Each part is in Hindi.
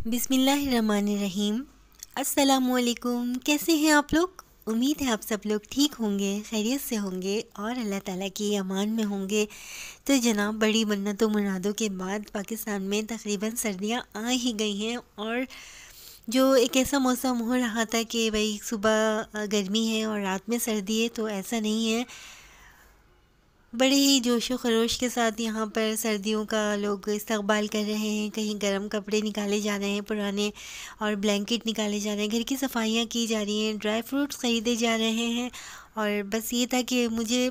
बिस्मिल्लाहिर्रहमानिर्रहीम। अस्सलामुअलैकुम। कैसे हैं आप लोग? उम्मीद है आप सब लोग ठीक होंगे, खैरियत से होंगे और अल्लाह ताला की अमान में होंगे। तो जनाब, बड़ी मन्नतों मुरादों के बाद पाकिस्तान में तकरीबन सर्दियां आ ही गई हैं और जो एक ऐसा मौसम हो रहा था कि भाई सुबह गर्मी है और रात में सर्दी है, तो ऐसा नहीं है। बड़े ही जोशो खरोश के साथ यहाँ पर सर्दियों का लोग इस्तकबाल कर रहे हैं। कहीं गर्म कपड़े निकाले जा रहे हैं पुराने और ब्लैंकेट निकाले जा रहे हैं, घर की सफाइयाँ की जा रही हैं, ड्राई फ्रूट्स ख़रीदे जा रहे हैं। और बस ये था कि मुझे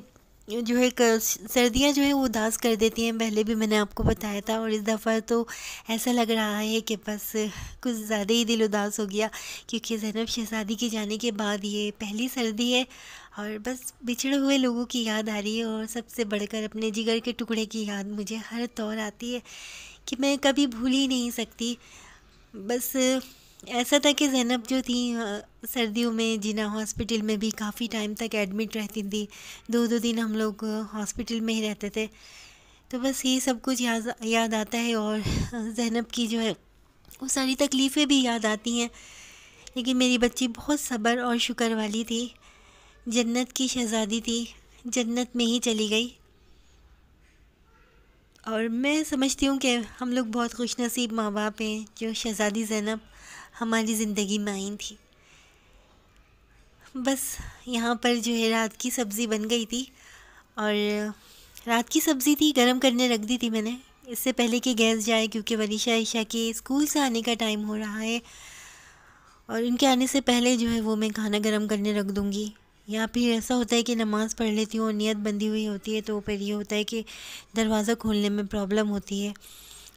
जो है सर्दियाँ जो है वो उदास कर देती हैं। पहले भी मैंने आपको बताया था और इस दफ़ा तो ऐसा लग रहा है कि बस कुछ ज़्यादा ही दिल उदास हो गया, क्योंकि ज़ैनब शहज़ादी के जाने के बाद ये पहली सर्दी है और बस बिछड़े हुए लोगों की याद आ रही है और सबसे बढ़कर अपने जिगर के टुकड़े की याद मुझे हर तौर आती है कि मैं कभी भूल ही नहीं सकती। बस ऐसा था कि ज़ैनब जो थी सर्दियों में जिना हॉस्पिटल में भी काफ़ी टाइम तक एडमिट रहती थी। 2-2 दिन हम लोग हॉस्पिटल में ही रहते थे। तो बस ये सब कुछ याद आता है और ज़ैनब की जो है वो सारी तकलीफ़ें भी याद आती हैं। लेकिन मेरी बच्ची बहुत सब्र और शुक्र वाली थी, जन्नत की शहज़ादी थी, जन्नत में ही चली गई। और मैं समझती हूँ कि हम लोग बहुत खुशनसीब माँ बाप हैं जो शहज़ादी ज़ैनब हमारी ज़िंदगी में आई थी। बस यहाँ पर जो है रात की सब्ज़ी बन गई थी और रात की सब्ज़ी थी, गरम करने रख दी थी मैंने इससे पहले कि गैस जाए, क्योंकि वरीशा ईशा के स्कूल से आने का टाइम हो रहा है और उनके आने से पहले जो है वो मैं खाना गरम करने रख दूँगी। या फिर ऐसा होता है कि नमाज़ पढ़ लेती हूँ और नियत बंधी हुई होती है, तो फिर ये होता है कि दरवाज़ा खोलने में प्रॉब्लम होती है।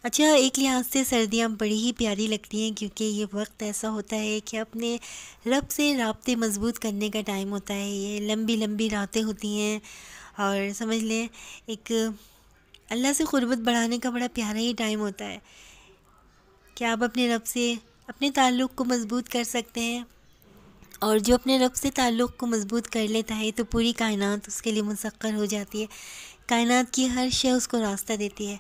अच्छा, एक लिहाज से सर्दियाँ बड़ी ही प्यारी लगती हैं, क्योंकि ये वक्त ऐसा होता है कि अपने रब से राब्ते मज़बूत करने का टाइम होता है। ये लंबी लंबी रातें होती हैं और समझ लें एक अल्लाह से क़ुर्बत बढ़ाने का बड़ा प्यारा ही टाइम होता है कि आप अपने रब से अपने ताल्लुक़ को मज़बूत कर सकते हैं। और जो अपने रब से ताल्लुक़ को मज़बूत कर लेता है तो पूरी कायनात उसके लिए मुसक्कर हो जाती है। कायनात की हर शय उसको रास्ता देती है।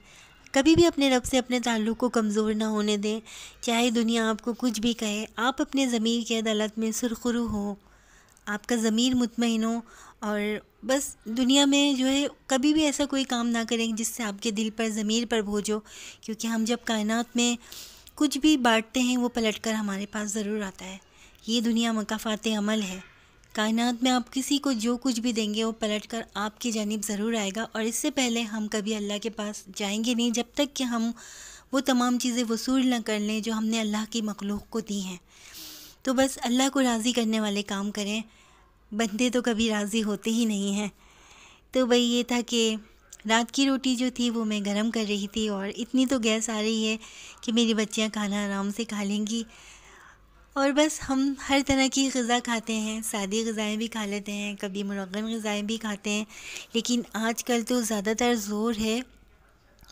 कभी भी अपने रब से अपने ताल्लुक़ को कमज़ोर ना होने दें, चाहे दुनिया आपको कुछ भी कहे। आप अपने ज़मीर की अदालत में सुरख़ुरू हो, आपका ज़मीर मुतमईन हो और बस दुनिया में जो है कभी भी ऐसा कोई काम ना करें जिससे आपके दिल पर ज़मीर पर बोझ हो, क्योंकि हम जब कायनात में कुछ भी बांटते हैं वो पलट कर हमारे पास ज़रूर आता है। ये दुनिया मकाफ़ाते अमल है। कायनात में आप किसी को जो कुछ भी देंगे वो पलट कर आपकी जानिब ज़रूर आएगा और इससे पहले हम कभी अल्लाह के पास जाएंगे नहीं, जब तक कि हम वो तमाम चीज़ें वसूल ना कर लें जो हमने अल्लाह की मखलूक़ को दी हैं। तो बस अल्लाह को राज़ी करने वाले काम करें, बंदे तो कभी राज़ी होते ही नहीं हैं। तो भाई ये था कि रात की रोटी जो थी वो मैं गरम कर रही थी और इतनी तो गैस आ रही है कि मेरी बच्चियां खाना आराम से खा लेंगी। और बस हम हर तरह की ग़िज़ा खाते हैं, सादी ग़िज़ाएँ भी खा लेते हैं, कभी मुरग़्ग़न ग़िज़ाएँ भी खाते हैं, लेकिन आजकल तो ज़्यादातर ज़ोर है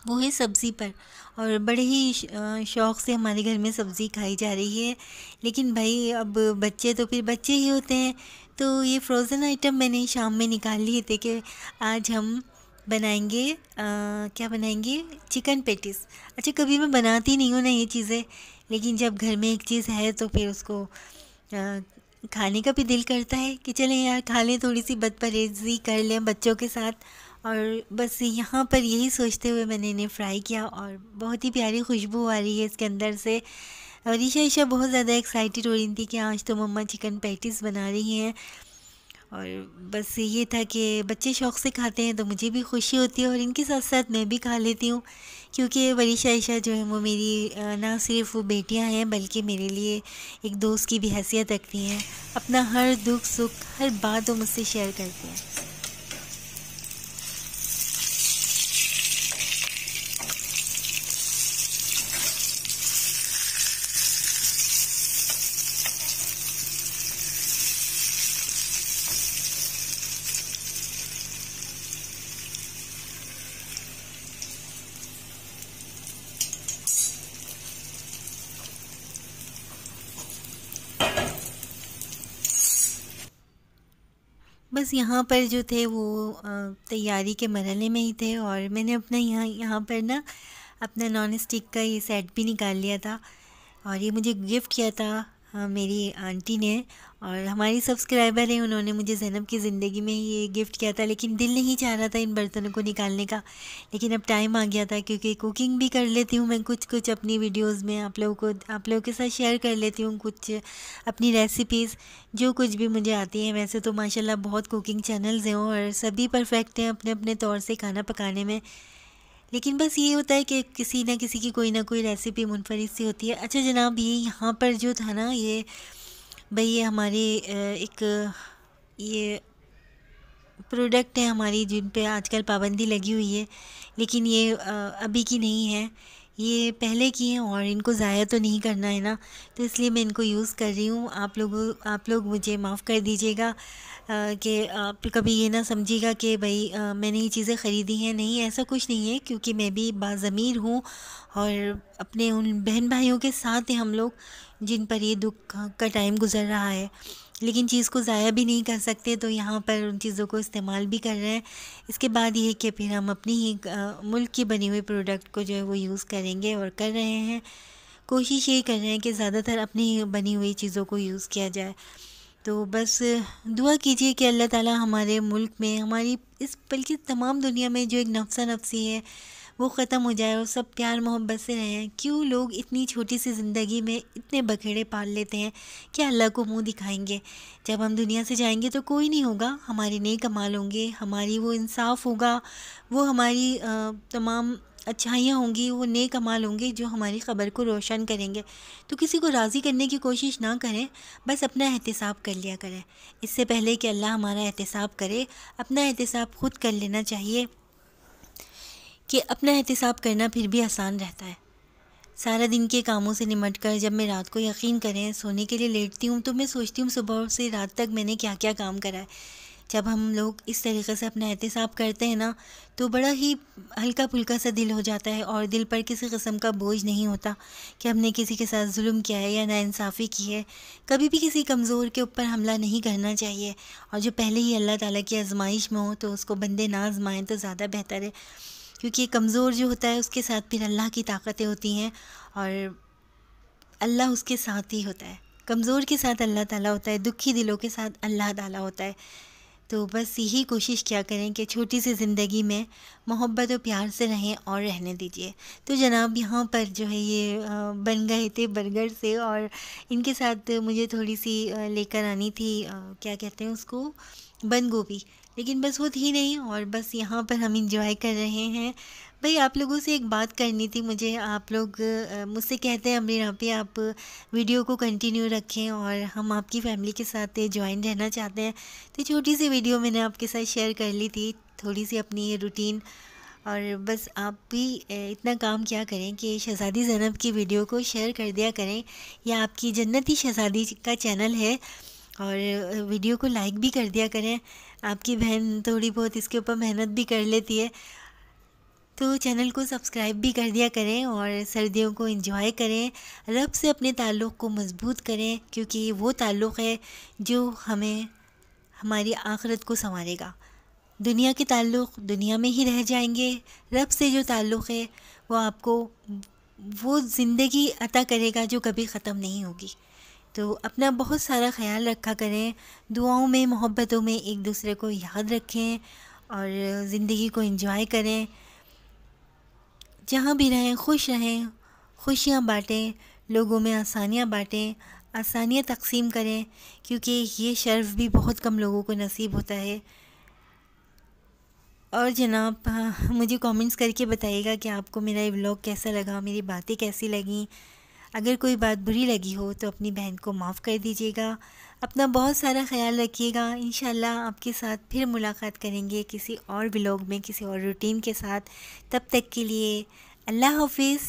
वो है सब्ज़ी पर और बड़े ही शौक़ से हमारे घर में सब्ज़ी खाई जा रही है। लेकिन भाई अब बच्चे तो फिर बच्चे ही होते हैं, तो ये फ्रोज़न आइटम मैंने शाम में निकाल लिए थे कि आज हम बनाएंगे क्या बनाएंगे, चिकन पैटीज़। अच्छा, कभी मैं बनाती नहीं हूँ ना ये चीज़ें, लेकिन जब घर में एक चीज़ है तो फिर उसको खाने का भी दिल करता है कि चलें यार खा लें, थोड़ी सी बदपरहेज़ी कर लें बच्चों के साथ। और बस यहाँ पर यही सोचते हुए मैंने इन्हें फ्राई किया और बहुत ही प्यारी खुशबू आ रही है इसके अंदर से। और ईशा बहुत ज़्यादा एक्साइटेड हो रही थी कि आज तो मम्मा चिकन पैटीज़ बना रही हैं। और बस ये था कि बच्चे शौक़ से खाते हैं तो मुझे भी खुशी होती है और इनके साथ साथ मैं भी खा लेती हूँ, क्योंकि वरीशा ईशा जो है वो मेरी ना सिर्फ वो बेटियाँ हैं बल्कि मेरे लिए एक दोस्त की भी हैसियत रखती हैं। अपना हर दुख सुख हर बात वो मुझसे शेयर करती हैं। बस यहाँ पर जो थे वो तैयारी के मरहले में ही थे, और मैंने अपना यहाँ यहाँ पर ना अपना नॉन स्टिक का ये सेट भी निकाल लिया था, और ये मुझे गिफ्ट किया था मेरी आंटी ने। और हमारी सब्सक्राइबर हैं, उन्होंने मुझे ज़ैनब की ज़िंदगी में ये गिफ्ट किया था, लेकिन दिल नहीं चाह रहा था इन बर्तनों को निकालने का। लेकिन अब टाइम आ गया था, क्योंकि कुकिंग भी कर लेती हूँ मैं कुछ कुछ अपनी वीडियोस में, आप लोगों के साथ शेयर कर लेती हूँ कुछ अपनी रेसिपीज़ जो कुछ भी मुझे आती हैं। वैसे तो माशाल्लाह बहुत कुकिंग चैनल्स हैं और सभी परफेक्ट हैं अपने अपने तौर से खाना पकाने में, लेकिन बस ये होता है कि किसी ना किसी की कोई ना कोई रेसिपी मुनफरिद सी होती है। अच्छा जनाब, ये यहाँ पर जो था ना, ये भाई ये हमारे एक ये प्रोडक्ट है हमारी जिन पे आजकल पाबंदी लगी हुई है, लेकिन ये अभी की नहीं है, ये पहले की हैं और इनको ज़ाया तो नहीं करना है ना, तो इसलिए मैं इनको यूज़ कर रही हूँ। आप लोग मुझे माफ़ कर दीजिएगा कि आप कभी ये ना समझिएगा कि भाई मैंने ये चीज़ें ख़रीदी हैं, नहीं ऐसा कुछ नहीं है, क्योंकि मैं भी बाज़मीर हूँ और अपने उन बहन भाइयों के साथ हैं हम लोग जिन पर ये दुख का टाइम गुज़र रहा है, लेकिन चीज़ को ज़ाया भी नहीं कर सकते, तो यहाँ पर उन चीज़ों को इस्तेमाल भी कर रहे हैं। इसके बाद ये कि फिर हम अपनी ही मुल्क की बनी हुई प्रोडक्ट को जो है वो यूज़ करेंगे और कर रहे हैं। कोशिश ये कर रहे हैं कि ज़्यादातर अपनी बनी हुई चीज़ों को यूज़ किया जाए। तो बस दुआ कीजिए कि अल्लाह ताला हमारे मुल्क में, हमारी इस बल्कि तमाम दुनिया में जो एक नफसा नफसी है वो ख़त्म हो जाए और सब प्यार मोहब्बत से रहें। क्यों लोग इतनी छोटी सी ज़िंदगी में इतने बखेड़े पाल लेते हैं? क्या अल्लाह को मुंह दिखाएंगे? जब हम दुनिया से जाएंगे तो कोई नहीं होगा, हमारे नेक अमाल होंगे, हमारी वो इंसाफ होगा, वो हमारी तमाम अच्छाइयाँ होंगी, वो नेक अमाल होंगे जो हमारी ख़बर को रोशन करेंगे। तो किसी को राज़ी करने की कोशिश ना करें, बस अपना एहतिसाब कर लिया करें। इससे पहले कि अल्लाह हमारा एहतिसाब करे, अपना एहतिसाब ख़ुद कर लेना चाहिए, कि अपना एहतिसाब करना फिर भी आसान रहता है। सारा दिन के कामों से निमट कर जब मैं रात को, यकीन करें, सोने के लिए लेटती हूँ तो मैं सोचती हूँ सुबह से रात तक मैंने क्या क्या काम करा है। जब हम लोग इस तरीक़े से अपना एहतिसाब करते हैं ना, तो बड़ा ही हल्का फुल्का सा दिल हो जाता है और दिल पर किसी किस्म का बोझ नहीं होता कि हमने किसी के साथ जुल्म किया है या नाइंसाफ़ी की है। कभी भी किसी कमज़ोर के ऊपर हमला नहीं करना चाहिए, और जो पहले ही अल्लाह ताला की आजमाइश में हो तो उसको बंदे ना आजमाएँ तो ज़्यादा बेहतर है, क्योंकि कमज़ोर जो होता है उसके साथ फिर अल्लाह की ताकतें होती हैं और अल्लाह उसके साथ ही होता है। कमज़ोर के साथ अल्लाह ताला होता है, दुखी दिलों के साथ अल्लाह ताला होता है। तो बस यही कोशिश किया करें कि छोटी सी ज़िंदगी में मोहब्बत और प्यार से रहें और रहने दीजिए। तो जनाब, यहाँ पर जो है ये बन गए थे बर्गर से, और इनके साथ मुझे थोड़ी सी लेकर आनी थी क्या कहते हैं उसको, बंद गोभी, लेकिन बस वो थी नहीं, और बस यहाँ पर हम इंजॉय कर रहे हैं। भाई आप लोगों से एक बात करनी थी मुझे। आप लोग मुझसे कहते हैं अमीर आप आप वीडियो को कंटिन्यू रखें और हम आपकी फ़ैमिली के साथ ज्वाइन रहना चाहते हैं। तो छोटी सी वीडियो मैंने आपके साथ शेयर कर ली थी, थोड़ी सी अपनी रूटीन, और बस आप भी इतना काम किया करें कि शहज़ादी ज़ैनब की वीडियो को शेयर कर दिया करें। या आपकी जन्नती शहज़ादी का चैनल है, और वीडियो को लाइक भी कर दिया करें। आपकी बहन थोड़ी बहुत इसके ऊपर मेहनत भी कर लेती है, तो चैनल को सब्सक्राइब भी कर दिया करें और सर्दियों को एंजॉय करें। रब से अपने ताल्लुक़ को मज़बूत करें, क्योंकि ये वो ताल्लुक़ है जो हमें हमारी आखिरत को संवारेगा। दुनिया के ताल्लुक़ दुनिया में ही रह जाएंगे, रब से जो ताल्लुक़ है वो आपको वो ज़िंदगी अता करेगा जो कभी ख़त्म नहीं होगी। तो अपना बहुत सारा ख्याल रखा करें, दुआओं में, मोहब्बतों में एक दूसरे को याद रखें और ज़िंदगी को एंजॉय करें। जहाँ भी रहें खुश रहें, खुशियाँ बाँटें, लोगों में आसानियाँ बाँटें, आसानियाँ तक़सीम करें, क्योंकि ये शर्फ़ भी बहुत कम लोगों को नसीब होता है। और जनाब, मुझे कमेंट्स करके बताइएगा कि आपको मेरा ये व्लॉग कैसा लगा, मेरी बातें कैसी लगीं। अगर कोई बात बुरी लगी हो तो अपनी बहन को माफ़ कर दीजिएगा। अपना बहुत सारा ख्याल रखिएगा। इंशाल्लाह आपके साथ फिर मुलाकात करेंगे किसी और व्लॉग में, किसी और रूटीन के साथ। तब तक के लिए अल्लाह हाफ़िज़।